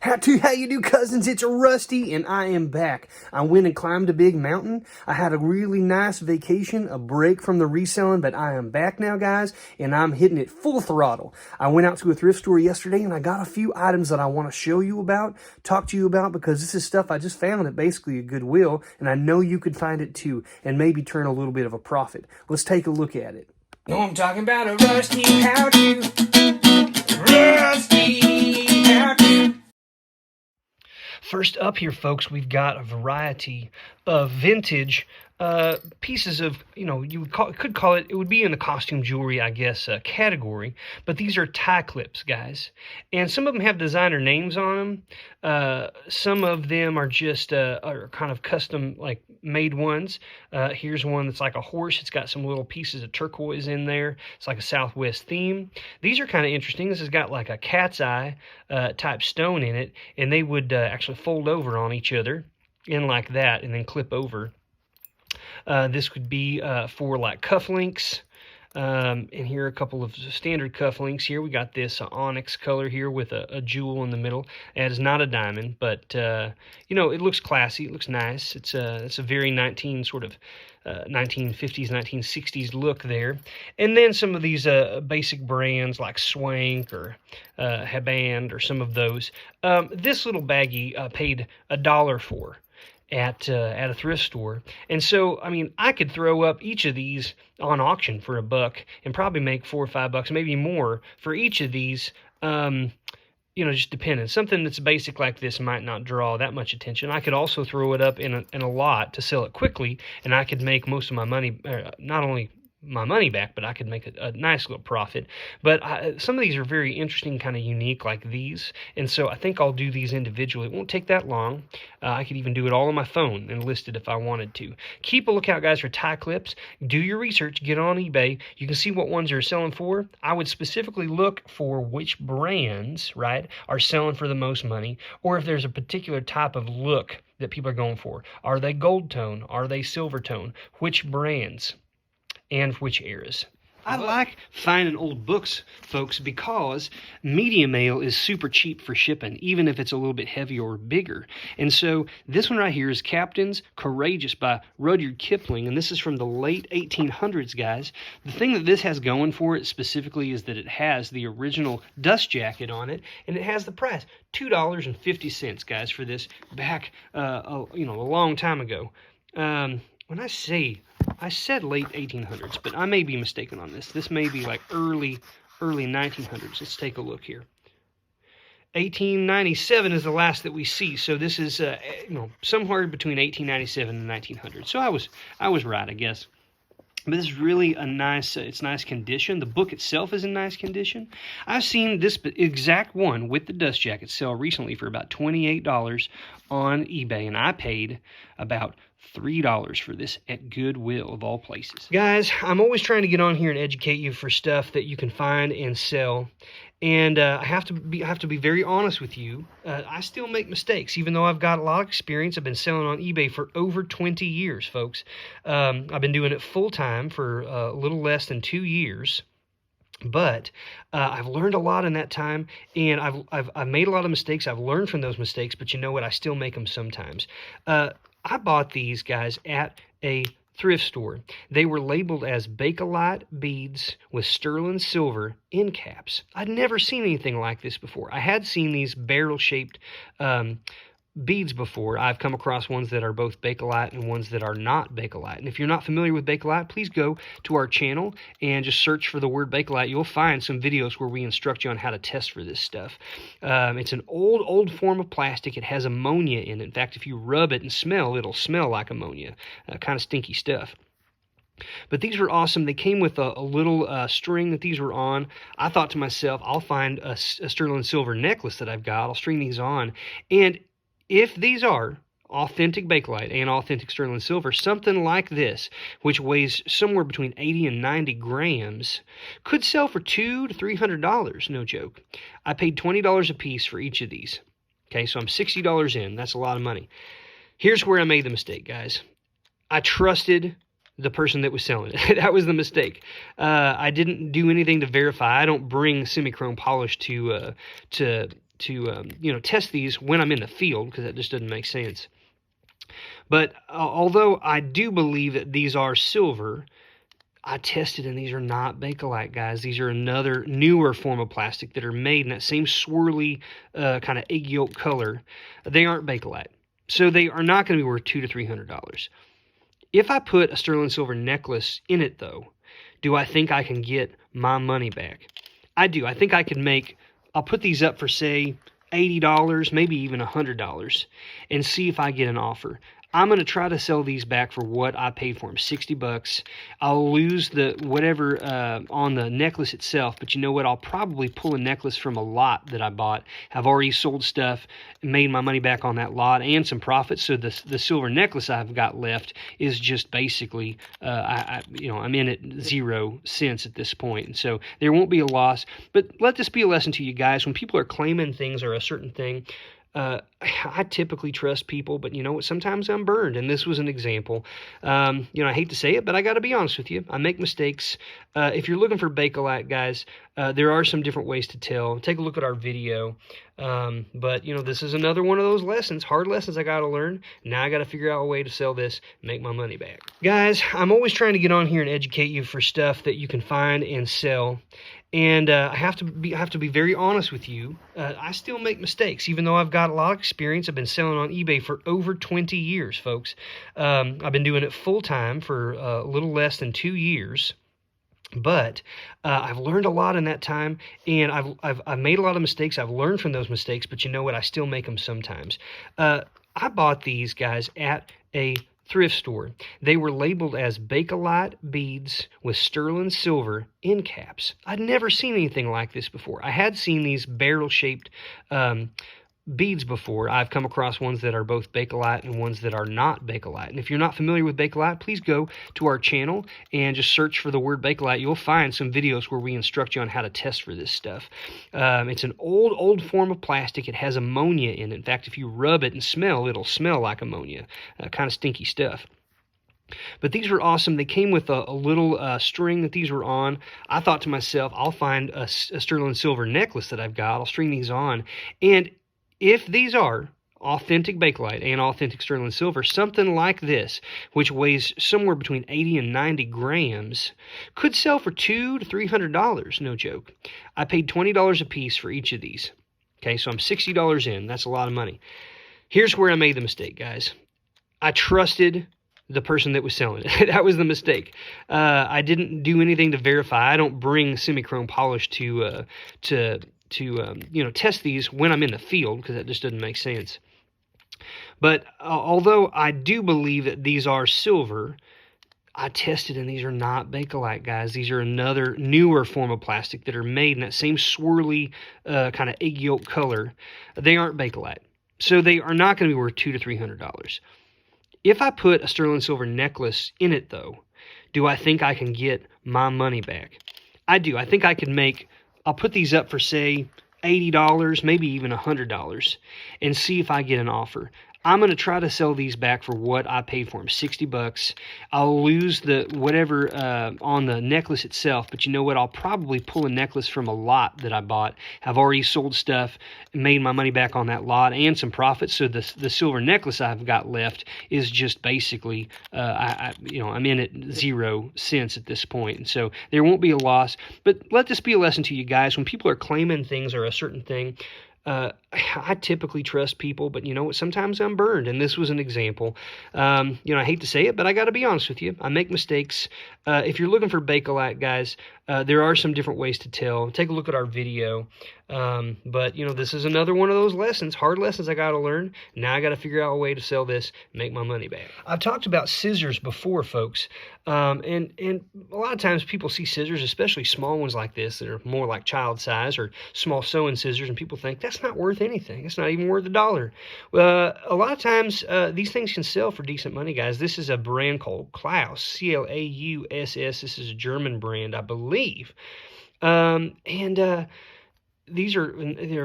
How you do, cousins? It's Rusty, and I am back. I went and climbed a big mountain. I had a really nice vacation, a break from the reselling, but I am back now, guys, and I'm hitting it full throttle. I went out to a thrift store yesterday, and I got a few items that I want to show you about, talk to you about, because this is stuff I just found at basically a Goodwill, and I know you could find it too, and maybe turn a little bit of a profit. Let's take a look at it. No, I'm talking about a Rusty how-to. Rusty how-to. First up here, folks, we've got a variety of vintage pieces of, you could call it, it would be in the costume jewelry, I guess, category, but these are tie clips, guys. And some of them have designer names on them. Some of them are just are kind of custom, like, made ones. Here's one that's like a horse. It's got some little pieces of turquoise in there. It's like a Southwest theme. These are kind of interesting. This has got like a cat's eye type stone in it, and they would actually fold over on each other in like that and then clip over. This could be for like cufflinks, and here are a couple of standard cufflinks. Here we got this onyx color here with a jewel in the middle. It is not a diamond, but it looks classy. It looks nice. It's a very 1950s, 1960s look there. And then some of these basic brands like Swank or Haband or some of those. This little baggie paid $1 for at a thrift store. And so, I mean, I could throw up each of these on auction for $1 and probably make $4 or $5, maybe more for each of these. Just depending. Something that's basic like this might not draw that much attention. I could also throw it up in a lot to sell it quickly, and I could make most of my money, not only my money back, but I could make a nice little profit. But some of these are very interesting, kind of unique like these, and so I think I'll do these individually. It won't take that long. I could even do it all on my phone and list it if I wanted to. Keep a lookout, guys, for tie clips. Do your research. Get on eBay. You can see what ones are selling for. I would specifically look for which brands, right, are selling for the most money, or if there's a particular type of look that people are going for. Are they gold tone? Are they silver tone? Which brands? And which eras. I like finding old books, folks, because media mail is super cheap for shipping, even if it's a little bit heavier or bigger. And so this one right here is Captain's Courageous by Rudyard Kipling, and this is from the late 1800s, guys. The thing that this has going for it specifically is that it has the original dust jacket on it, and it has the price, $2.50, guys, for this back, a long time ago. When I said late 1800s, but I may be mistaken on this. This may be like early 1900s. Let's take a look here. 1897 is the last that we see, so this is somewhere between 1897 and 1900. So I was right, I guess. But this is really a nice, it's nice condition. The book itself is in nice condition. I've seen this exact one with the dust jacket sell recently for about $28 on eBay, and I paid about $3 for this at Goodwill, of all places. Guys, I'm always trying to get on here and educate you for stuff that you can find and sell. And I have to be very honest with you. I still make mistakes, even though I've got a lot of experience. I've been selling on eBay for over 20 years, folks. I've been doing it full time for a little less than 2 years. But I've learned a lot in that time, and I've made a lot of mistakes. I've learned from those mistakes, but you know what? I still make them sometimes. I bought these, guys, at a thrift store. They were labeled as Bakelite Beads with sterling silver end caps. I'd never seen anything like this before. I had seen these barrel-shaped beads before. I've come across ones that are both Bakelite and ones that are not Bakelite. And if you're not familiar with Bakelite, please go to our channel and just search for the word Bakelite. You'll find some videos where we instruct you on how to test for this stuff. It's an old form of plastic. It has ammonia in it. In fact, if you rub it and smell, it'll smell like ammonia. Kind of stinky stuff. But these were awesome. They came with a little string that these were on. I thought to myself, I'll find a sterling silver necklace that I've got. I'll string these on. And if these are authentic Bakelite and authentic sterling silver, something like this, which weighs somewhere between 80 and 90 grams, could sell for $200 to $300, no joke. I paid $20 a piece for each of these. Okay, so I'm $60 in. That's a lot of money. Here's where I made the mistake, guys. I trusted the person that was selling it. That was the mistake. I didn't do anything to verify. I don't bring semi-chrome polish to test these when I'm in the field, because that just doesn't make sense. But although I do believe that these are silver, I tested and these are not Bakelite, guys. These are another newer form of plastic that are made in that same swirly kind of egg yolk color. They aren't Bakelite, so they are not going to be worth $200 to $300. If I put a sterling silver necklace in it, though, do I think I can get my money back? I do. I think I can make, I'll put these up for, say, $80, maybe even $100, and see if I get an offer. I'm going to try to sell these back for what I paid for them, $60. I'll lose the whatever on the necklace itself, but you know what? I'll probably pull a necklace from a lot that I bought. I've already sold stuff, made my money back on that lot, and some profits. So the silver necklace I've got left is just basically, I'm in at 0 cents at this point, and so there won't be a loss. But let this be a lesson to you guys. When people are claiming things or a certain thing, I typically trust people, but you know what? Sometimes I'm burned, and this was an example. I hate to say it, but I got to be honest with you. I make mistakes. If you're looking for Bakelite, guys, there are some different ways to tell. Take a look at our video. But this is another one of those lessons, hard lessons I got to learn. Now I got to figure out a way to sell this, make my money back. Guys, I'm always trying to get on here and educate you for stuff that you can find and sell. And I have to be very honest with you. I still make mistakes, even though I've got a lot of experience. I've been selling on eBay for over 20 years, folks. I've been doing it full time for a little less than 2 years. But I've learned a lot in that time, and I've made a lot of mistakes. I've learned from those mistakes, but you know what? I still make them sometimes. I bought these, guys, at a thrift store. They were labeled as Bakelite Beads with sterling silver end caps. I'd never seen anything like this before. I had seen these barrel-shaped beads before. I've come across ones that are both Bakelite and ones that are not Bakelite. And if you're not familiar with Bakelite, please go to our channel and just search for the word Bakelite. You'll find some videos where we instruct you on how to test for this stuff. It's an old form of plastic. It has ammonia in it. In fact, if you rub it and smell, it'll smell like ammonia. Kind of stinky stuff. But these were awesome. They came with a little string that these were on. I thought to myself, I'll find a sterling silver necklace that I've got. I'll string these on. And if these are authentic Bakelite and authentic sterling silver, something like this, which weighs somewhere between 80 and 90 grams, could sell for $200 to $300, no joke. I paid $20 a piece for each of these. Okay, so I'm $60 in. That's a lot of money. Here's where I made the mistake, guys. I trusted the person that was selling it. That was the mistake. I didn't do anything to verify. I don't bring semi-chrome polish to test these when I'm in the field, because that just doesn't make sense. But although I do believe that these are silver, I tested and these are not Bakelite, guys. These are another newer form of plastic that are made in that same swirly kind of egg yolk color. They aren't Bakelite, so they are not going to be worth $200 to $300. If I put a sterling silver necklace in it, though, do I think I can get my money back? I do. I think I can make, I'll put these up for, say, $80, maybe even $100, and see if I get an offer. I'm going to try to sell these back for what I paid for them, $60. I'll lose the whatever on the necklace itself, but you know what? I'll probably pull a necklace from a lot that I bought. I've already sold stuff, made my money back on that lot, and some profits. So the silver necklace I've got left is just basically, I'm in at 0 cents at this point, and so there won't be a loss. But let this be a lesson to you guys. When people are claiming things or a certain thing, I typically trust people, but you know what? Sometimes I'm burned, and this was an example. I hate to say it, but I got to be honest with you. I make mistakes. If you're looking for Bakelite, guys, there are some different ways to tell. Take a look at our video. But this is another one of those lessons, hard lessons I got to learn. Now I got to figure out a way to sell this, make my money back. I've talked about scissors before, folks. And a lot of times people see scissors, especially small ones like this that are more like child size or small sewing scissors, and people think that's not worth anything. It's not even worth $1. A lot of times these things can sell for decent money, guys. This is a brand called Klaus, C-L-A-U-S-S. This is a German brand, I believe. They're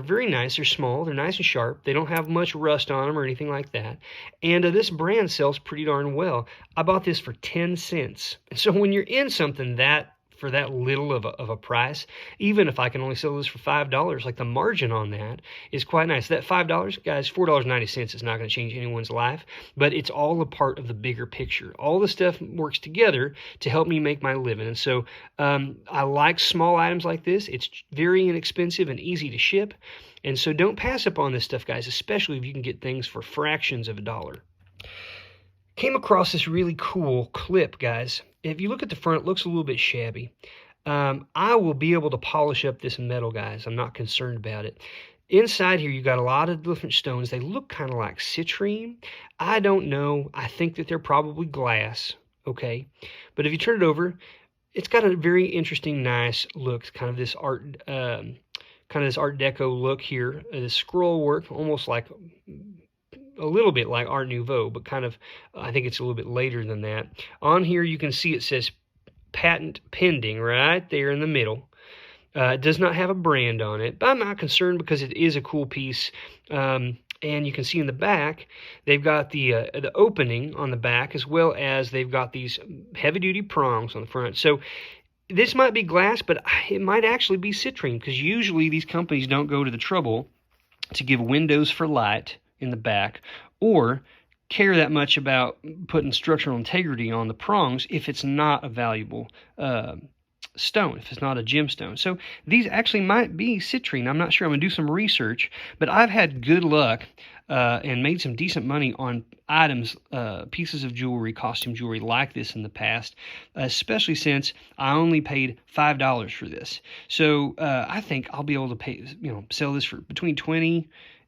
very nice. They're small. They're nice and sharp. They don't have much rust on them or anything like that. And this brand sells pretty darn well. I bought this for 10 cents. And so when you're in something that for that little of a price. Even if I can only sell this for $5, like the margin on that is quite nice. That $5, guys, $4.90 is not going to change anyone's life, but it's all a part of the bigger picture. All the stuff works together to help me make my living. And so I like small items like this. It's very inexpensive and easy to ship. And so don't pass up on this stuff, guys, especially if you can get things for fractions of a dollar. Came across this really cool clip, guys. If you look at the front, it looks a little bit shabby. I will be able to polish up this metal, guys. I'm not concerned about it. Inside here, you got a lot of different stones. They look kind of like citrine. I don't know. I think that they're probably glass, okay? But if you turn it over, it's got a very interesting, nice look. Kind of this art Deco look here. This scroll work, almost like a little bit like Art Nouveau, but kind of, I think it's a little bit later than that. On here, you can see it says patent pending right there in the middle. It does not have a brand on it, but I'm not concerned because it is a cool piece. And you can see in the back, they've got the opening on the back, as well as they've got these heavy-duty prongs on the front. So this might be glass, but it might actually be citrine, because usually these companies don't go to the trouble to give windows for light in the back or care that much about putting structural integrity on the prongs if it's not a valuable stone, if it's not a gemstone. So these actually might be citrine. I'm not sure. I'm going to do some research, but I've had good luck and made some decent money on items, pieces of jewelry, costume jewelry like this in the past, especially since I only paid $5 for this. So I think I'll be able to pay, sell this for between $20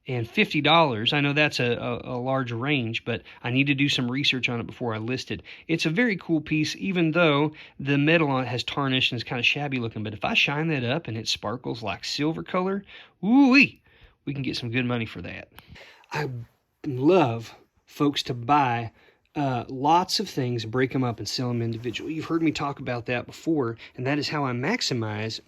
and $50. I know that's a large range, but I need to do some research on it before I list it. It's a very cool piece, even though the metal on it has tarnished and is kind of shabby looking. But if I shine that up and it sparkles like silver color, ooh-wee, we can get some good money for that. I love folks to buy lots of things, break them up and sell them individually. You've heard me talk about that before, and that is how I maximize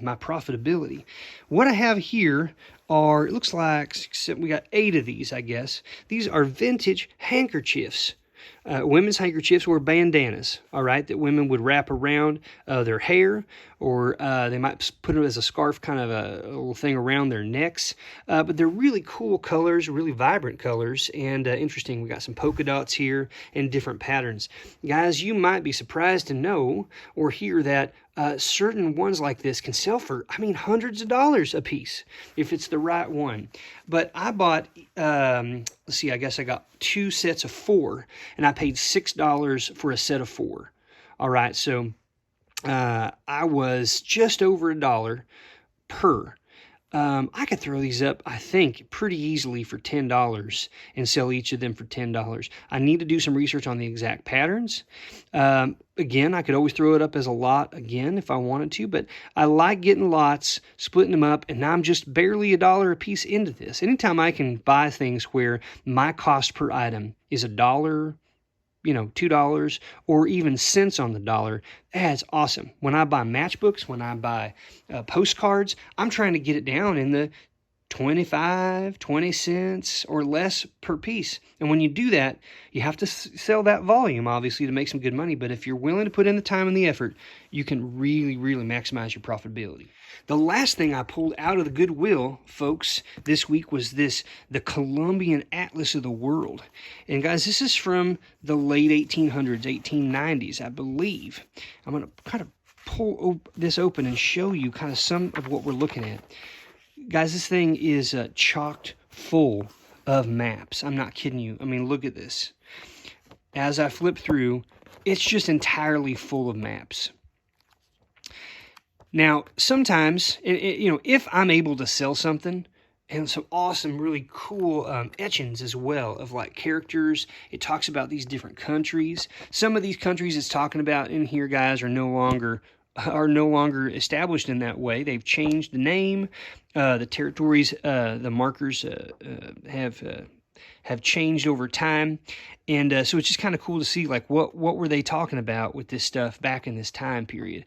my profitability. What I have here are, it looks like, we got 8 of these, I guess. These are vintage handkerchiefs. Women's handkerchiefs were bandanas, all right, that women would wrap around their hair, or they might put it as a scarf, kind of a little thing around their necks. But they're really cool colors, really vibrant colors, and interesting. We got some polka dots here and different patterns. Guys, you might be surprised to know or hear that certain ones like this can sell for, hundreds of dollars a piece if it's the right one. But I bought, let's see, I guess I got 2 sets of 4, and I paid $6 for a set of 4. All right, so I was just over $1 per. I could throw these up, I think, pretty easily for $10 and sell each of them for $10. I need to do some research on the exact patterns. Again, I could always throw it up as a lot again if I wanted to, but I like getting lots, splitting them up, and now I'm just barely $1 a piece into this. Anytime I can buy things where my cost per item is $1, $2, or even cents on the dollar, that's awesome. When I buy matchbooks, when I buy postcards, I'm trying to get it down in the 25, 20 cents or less per piece. And when you do that, you have to sell that volume, obviously, to make some good money. But if you're willing to put in the time and the effort, you can really, really maximize your profitability. The last thing I pulled out of the Goodwill, folks, this week was the Colombian Atlas of the World. And guys, this is from the late 1800s, 1890s, I believe. I'm going to kind of pull this open and show you kind of some of what we're looking at. Guys, this thing is chocked full of maps. I'm not kidding you. Look at this. As I flip through, it's just entirely full of maps. Now, sometimes, if I'm able to sell something, and some awesome, really cool etchings as well of like characters. It talks about these different countries. Some of these countries it's talking about in here, guys, are no longer established in that way. They've changed the name. The territories, the markers have changed over time, and so it's just kind of cool to see like what were they talking about with this stuff back in this time period.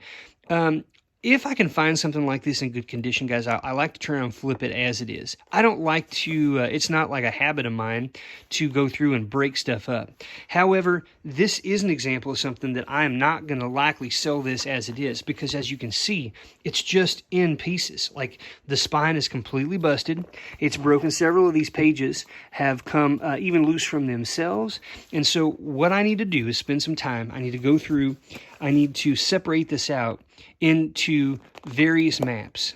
if I can find something like this in good condition, guys, I like to turn around and flip it as it is. I don't like to, it's not like a habit of mine to go through and break stuff up. However, this is an example of something that I am not going to likely sell this as it is, because as you can see, it's just in pieces. Like, the spine is completely busted. It's broken. Several of these pages have come even loose from themselves. And so what I need to do is spend some time. I need to go through, I need to separate this out into various maps.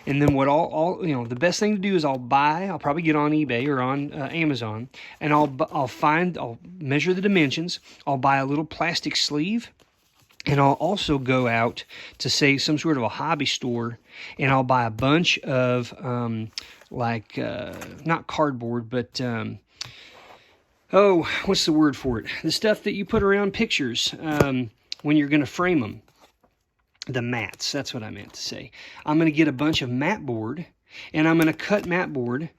And then what the best thing to do is I'll probably get on eBay or on Amazon, and I'll measure the dimensions. I'll buy a little plastic sleeve, and I'll also go out to, say, some sort of a hobby store, and I'll buy a bunch of not cardboard, but what's the word for it? The stuff that you put around pictures when you're going to frame them. The mats, that's what I meant to say. I'm going to get a bunch of mat board, and I'm going to cut mat board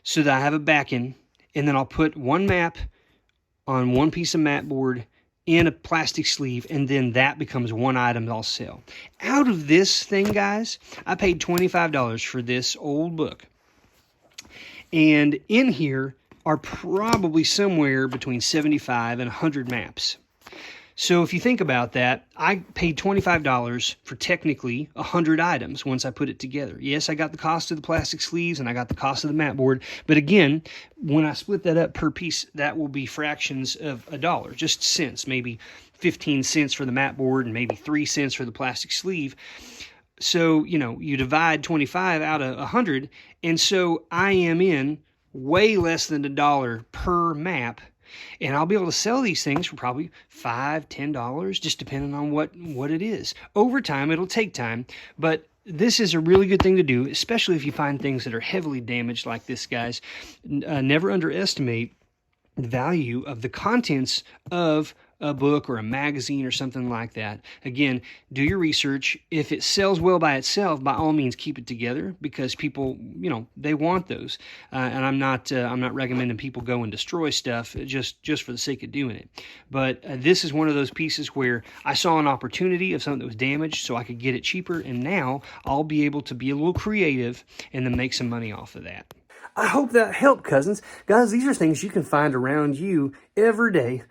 so that I have a backing, and then I'll put one map on one piece of mat board in a plastic sleeve, and then that becomes one item that I'll sell. Out of this thing, guys, I paid $25 for this old book. And in here are probably somewhere between 75 and 100 maps. So if you think about that, I paid $25 for technically 100 items once I put it together. Yes, I got the cost of the plastic sleeves and I got the cost of the mat board. But again, when I split that up per piece, that will be fractions of a dollar, just cents, maybe 15 cents for the mat board and maybe 3 cents for the plastic sleeve. So, you divide 25 out of 100, and so I am in way less than $1 per map. And I'll be able to sell these things for probably $5, $10, just depending on what it is. Over time, it'll take time, but this is a really good thing to do, especially if you find things that are heavily damaged like this, guys. Never underestimate the value of the contents of a book or a magazine or something like that. Again, do your research. If it sells well by itself, by all means keep it together, because people, they want those. And I'm not recommending people go and destroy stuff just for the sake of doing it. But this is one of those pieces where I saw an opportunity of something that was damaged, so I could get it cheaper, and now I'll be able to be a little creative and then make some money off of that. I hope that helped, cousins. Guys, these are things you can find around you every day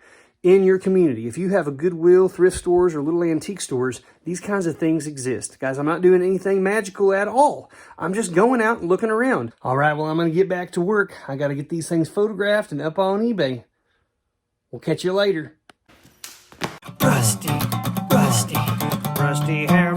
in your community. If you have a Goodwill, thrift stores, or little antique stores, these kinds of things exist. Guys, I'm not doing anything magical at all. I'm just going out and looking around. All right, well, I'm going to get back to work. I got to get these things photographed and up on eBay. We'll catch you later. Rusty hair.